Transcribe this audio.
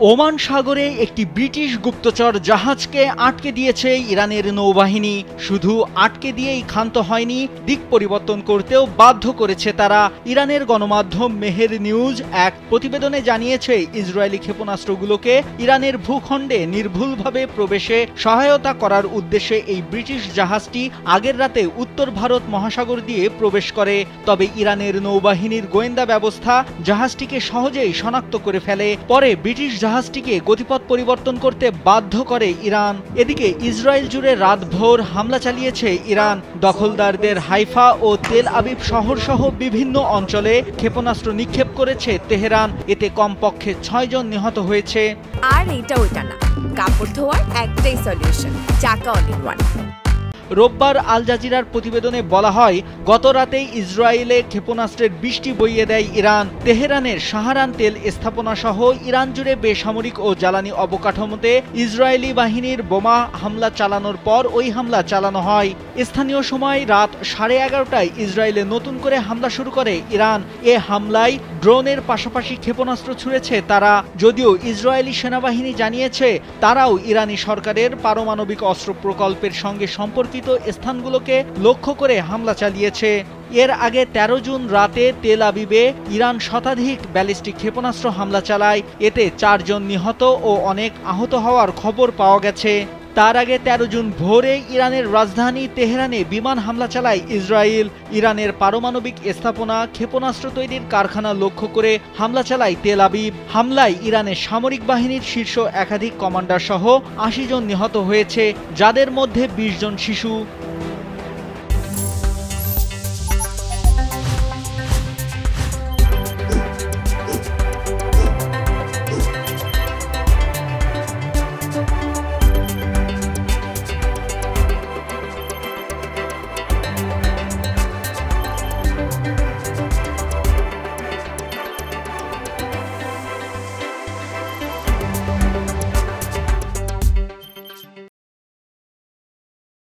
Oman সাগরে একটি British গুপ্তচর জাহাজকে আটকে দিয়েছে ইরানের নৌবাহিনী। শুধু আটকে দিয়েই ক্ষান্ত হয়নি, দিক পরিবর্তন করতেও বাধ্য করেছে তারা। ইরানের গণমাধ্যম মেহের নিউজ এক প্রতিবেদনে জানিয়েছে, ইসরায়েলি ক্ষেপণাস্ত্রগুলোকে ইরানের ভূখণ্ডে নির্ভুলভাবে প্রবেশে সহায়তা করার উদ্দেশ্যে এই ব্রিটিশ জাহাজটি আগের রাতে উত্তর ভারত মহাসাগর দিয়ে প্রবেশ করে। তবে ইরানের নৌবাহিনীর গোয়েন্দা ব্যবস্থা জাহাজটিকে সহজেই শনাক্ত করে ফেলে। পরে ব্রিটিশ জাহাজটিকে গতিপথ পরিবর্তন করতে বাধ্য করে ইরান। এদিকে ইসরায়েল জুড়ে রাতভর হামলা চালিয়েছে ইরান। দখলদারদের হাইফা ও তেল আবিব শহর সহ বিভিন্ন অঞ্চলে ক্ষেপণাস্ত্র নিক্ষেপ করেছে তেহরান। এতে কমপক্ষে 6 জন নিহত হয়েছে। আর এটা ওইটা না, কাপড় ধোয়ার একটাই সলিউশন, চাকা অল ইন ওয়ান। রোববার আল জাজিরার প্রতিবেদনে বলা হয়, গত রাতেই ইসরায়েলে ক্ষেপণাস্ত্রের বৃষ্টি বইয়ে দেয় ইরান। তেহরানের শাহরান তেল স্থাপনা সহ ইরান জুড়ে বেসামরিক ও জ্বালানি অবকাঠামোতে ইসরায়েলি বাহিনীর বোমা হামলা চালানোর পর ওই হামলা চালানো হয়। স্থানীয় সময় রাত 11:30টায় ইসরায়েলে নতুন করে হামলা শুরু করে ইরান। এ হামলায় ড্রোনের পাশাপাশি ক্ষেপণাস্ত্র ছুড়েছে তারা। যদিও ইসরায়েলি সেনাবাহিনী জানিয়েছে, তারাও ইরানি সরকারের পারমাণবিক অস্ত্র প্রকল্পের সঙ্গে সম্পর্কিত স্থানগুলোকে লক্ষ্য করে হামলা চালিয়েছে। এর আগে 13 জুন রাতে তেল আবিবে ইরান শতাধিক ব্যালিস্টিক ক্ষেপণাস্ত্র হামলা চালায়। এতে 4 জন নিহত ও অনেক আহত হওয়ার খবর পাওয়া গেছে। তার আগে 13 জুন ভোরে ইরানের রাজধানী তেহরানে বিমান হামলা চালায় ইসরায়েল। ইরানের পারমাণবিক স্থাপনা, ক্ষেপণাস্ত্র তৈরির কারখানা লক্ষ্য করে হামলা চালায় তেল আবিব। হামলায় ইরানের সামরিক বাহিনীর শীর্ষ একাধিক কমান্ডার সহ 80 জন নিহত হয়েছে, যাদের মধ্যে 20 জন শিশু।